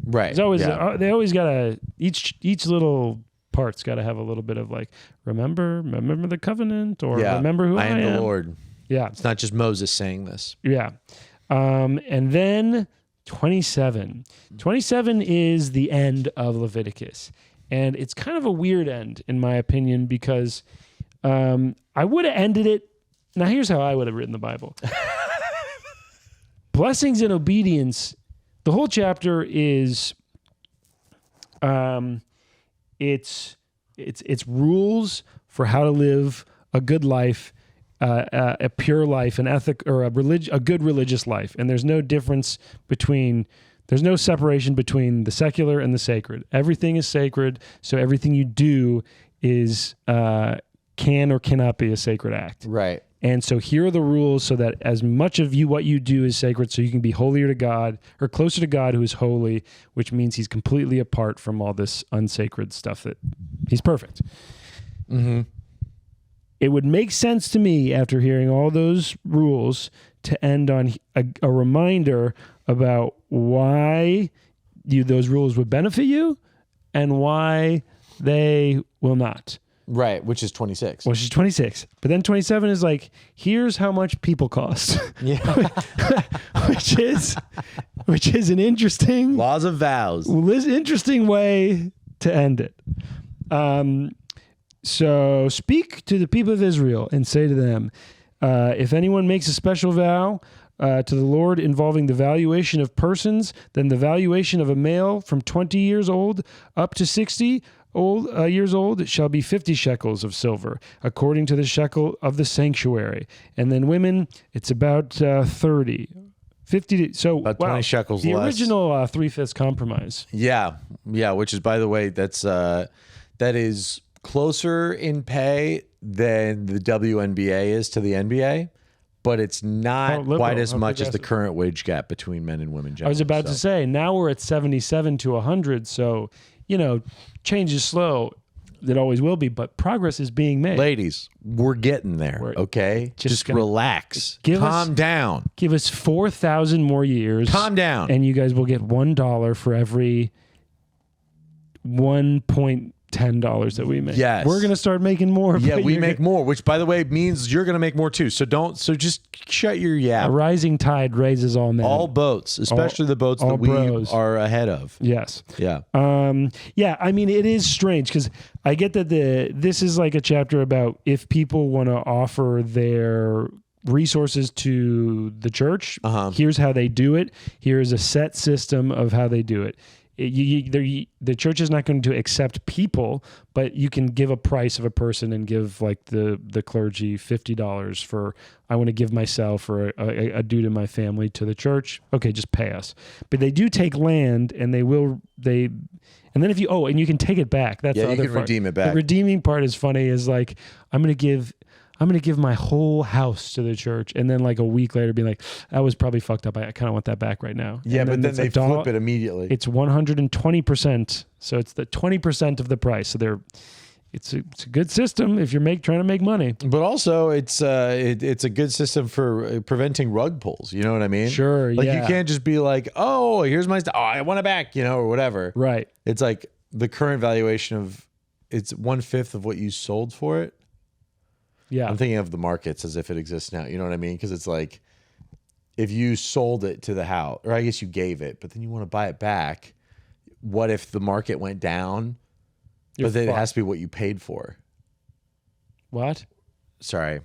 Right. it's always Yeah. they always gotta each little part's got to have a little bit of like remember the covenant or remember who I am. the Lord. Yeah, It's not just Moses saying this. yeah. And then 27. 27 is the end of Leviticus. And it's kind of a weird end, in my opinion, because I would have ended it. Now, here's how I would have written the Bible. Blessings and obedience. The whole chapter is it's rules for how to live a good life, a pure life, an ethic, or a good religious life. And there's no difference there's no separation between the secular and the sacred. Everything is sacred, so everything you do is can or cannot be a sacred act. Right. And so here are the rules so that as much of what you do is sacred, so you can be holier to God or closer to God who is holy, which means he's completely apart from all this unsacred stuff that he's perfect. Mm-hmm. It would make sense to me after hearing all those rules to end on a reminder about why those rules would benefit you and why they will not. Right, which is 26. Which is 26. But then 27 is like, here's how much people cost. Yeah. which is an interesting Laws of vows. interesting way to end it. So speak to the people of Israel and say to them, if anyone makes a special vow to the Lord involving the valuation of persons, then the valuation of a male from 20 years old up to 60 years old shall be 50 shekels of silver, according to the shekel of the sanctuary. And then women, it's about 30. 50. So About 20 shekels the less. original 3/5 compromise. Yeah. Yeah, which is, by the way, that is closer in pay than the WNBA is to the NBA, but it's not quite as much as the current wage gap between men and women. I was about to say, now we're at 77 to 100, so, change is slow. It always will be, but progress is being made. Ladies, we're getting there, okay? Just relax. Calm down. Give us 4,000 more years. Calm down. And you guys will get $1 for every $1.10 that we make. Yes. We're going to start making more. Yeah, we make more, which, by the way, means you're going to make more too. So just shut your yap. A rising tide raises all men. All boats, especially the boats that we are ahead of. Yes. Yeah. Yeah, I mean, it is strange because I get that this is like a chapter about if people want to offer their resources to the church, here's how they do it. Here's a set system of how they do it. The church is not going to accept people, but you can give a price of a person and give like the clergy $50 for, I want to give myself or a dude in my family to the church. Okay, just pay us. But they do take land and and then if you and you can take it back. That's the other part. You can redeem it back. The redeeming part is funny is like, I'm going to give my whole house to the church. And then like a week later being like, that was probably fucked up. I kind of want that back right now. Yeah, but then they flip it immediately. It's 120%. So it's the 20% of the price. So it's a good system if you're trying to make money. But also it's a good system for preventing rug pulls. You know what I mean? Sure, Like you can't just be like, oh, here's my stuff. Oh, I want it back, or whatever. Right. It's like the current valuation of it's 1/5 of what you sold for it. Yeah. I'm thinking of the markets as if it exists now. You know what I mean? Because it's like if you sold it to the house, or I guess you gave it, but then you want to buy it back. What if the market went down? But then it has to be what you paid for. What? Sorry.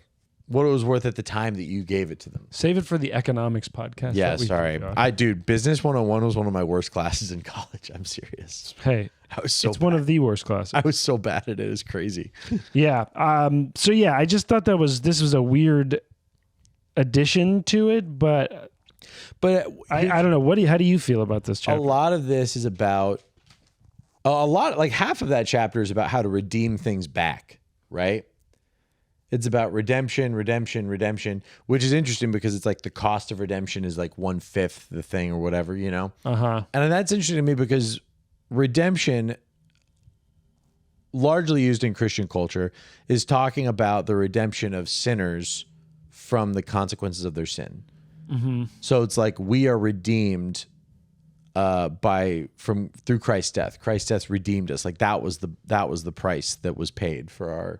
What it was worth at the time that you gave it to them. Save it for the economics podcast. Yeah, sorry. Business 101 was one of my worst classes in college. I'm serious. Hey, it's one of the worst classes. I was so bad at it. It's crazy. Yeah. So yeah, I just thought this was a weird addition to it, but I don't know. How do you feel about this chapter? A lot of this is about like half of that chapter is about how to redeem things back, right? It's about redemption, which is interesting because it's like the cost of redemption is like 1/5 the thing or whatever, And that's interesting to me because redemption, largely used in Christian culture, is talking about the redemption of sinners from the consequences of their sin. So it's like we are redeemed through Christ's death. Christ's death redeemed us. Like that was the price that was paid for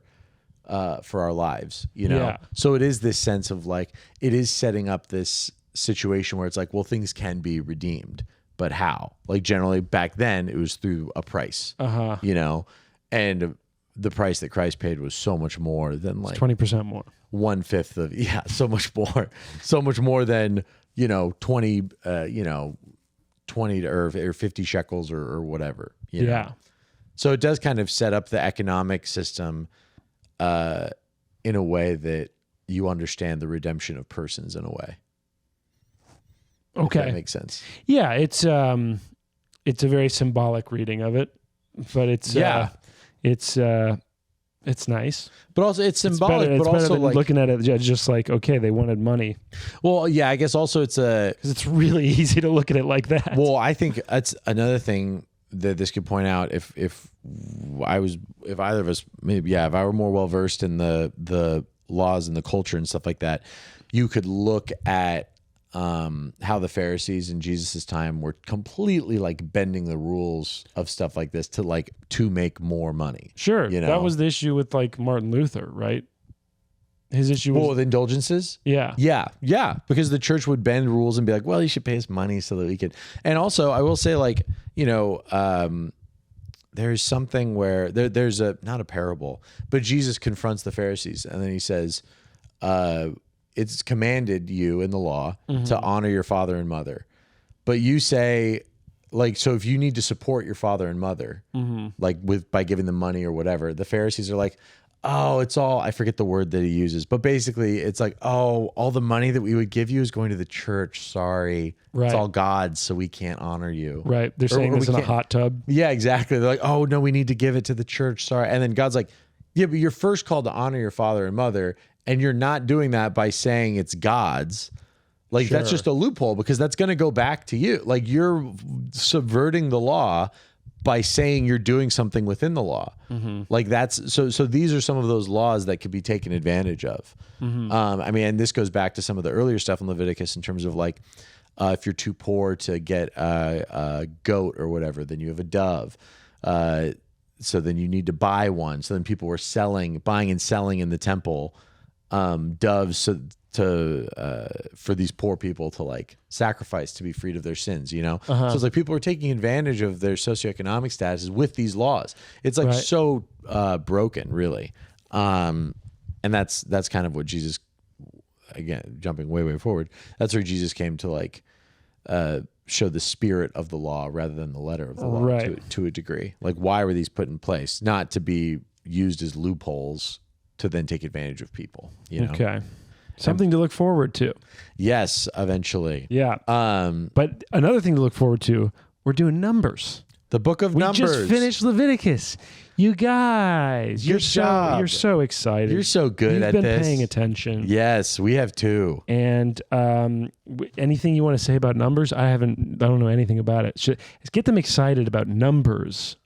our lives, you know? Yeah. So it is this sense of like, it is setting up this situation where it's like, well, things can be redeemed, but how? Like generally back then it was through a price, you know, and the price that Christ paid was so much more than like 20% more. 1/5 of, so much more than, 20, 20 or 50 shekels or whatever. You know? Yeah. So it does kind of set up the economic system in a way that you understand the redemption of persons in a way. Okay. If that makes sense. Yeah, it's a very symbolic reading of it, but it's nice. But also it's symbolic, it's but better also than like looking at it just like, okay, they wanted money. well, yeah, I guess also because it's really easy to look at it like that. Well, I think that's another thing that this could point out. If either of us, maybe, if I were more well versed in the laws and the culture and stuff like that, you could look at how the Pharisees in Jesus's time were completely like bending the rules of stuff like this to make more money. Sure, you know? That was the issue with like Martin Luther, right? His issue was with indulgences. Yeah, because the church would bend rules and be like, well, you should pay us money so that we could. And also, I will say, like, there's something where there's not a parable, but Jesus confronts the Pharisees and then he says, it's commanded you in the law to honor your father and mother. But you say, like, so if you need to support your father and mother, like by giving them money or whatever, the Pharisees are like, oh, it's all, I forget the word that he uses, but basically it's like, oh, all the money that we would give you is going to the church. Sorry. Right. It's all God's, so we can't honor you. Right. They're saying this in a hot tub. Yeah, exactly. They're like, oh, no, we need to give it to the church. Sorry. And then God's like, yeah, but you're first called to honor your father and mother, and you're not doing that by saying it's God's. Like, that's just a loophole because that's going to go back to you. Like, you're subverting the law by saying you're doing something within the law. Like that's, so these are some of those laws that could be taken advantage of. I mean, and this goes back to some of the earlier stuff in Leviticus in terms of like, if you're too poor to get a goat or whatever, then you have a dove. So then you need to buy one. So then people were buying and selling in the temple doves for these poor people to like sacrifice to be freed of their sins, you know? So it's like people are taking advantage of their socioeconomic statuses with these laws. It's like so broken, really. And that's kind of what Jesus, again, jumping way forward, that's where Jesus came to like show the spirit of the law rather than the letter of the law to a degree. Like, why were these put in place? Not to be used as loopholes to then take advantage of people, you know? Okay. Something to look forward to. Yes, eventually. Yeah. But another thing to look forward to, we're doing Numbers. The book of Numbers. We just finished Leviticus. You guys, you're so excited. You're so good at this. You've been paying attention. Yes, we have too. And anything you want to say about Numbers? I don't know anything about it. Let's get them excited about Numbers.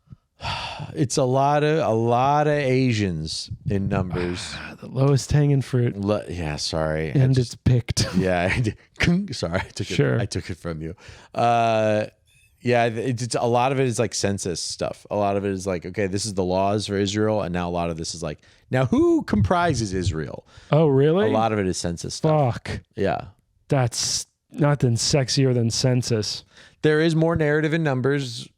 It's a lot of Asians in Numbers. The lowest hanging fruit. Yeah, sorry. And it's picked. Yeah, I did. Sorry, I took it from you. Yeah, it's a lot of it is like census stuff. A lot of it is like, okay, this is the laws for Israel, and now a lot of this is like, now who comprises Israel? Oh, really? A lot of it is census stuff. Fuck. Yeah. That's nothing sexier than census. There is more narrative in Numbers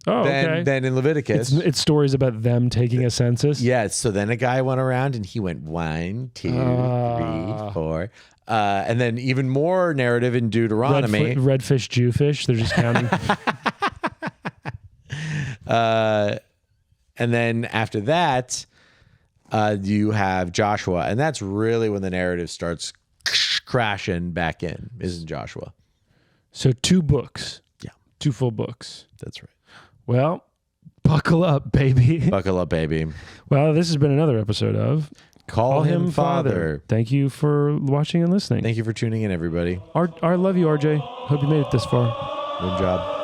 than in Leviticus. It's stories about them taking a census. Yeah, so then a guy went around and he went 1, 2, 3, 4. And then even more narrative in Deuteronomy. Redfish, Jewfish, they're just counting. And then after that, you have Joshua. And that's really when the narrative starts crashing back in, isn't Joshua? So 2 books. Yeah. 2 full books. That's right. Well, buckle up, baby. Buckle up, baby. Well, this has been another episode of Call Him Father. Thank you for watching and listening. Thank you for tuning in, everybody. I love you, RJ. Hope you made it this far. Good job.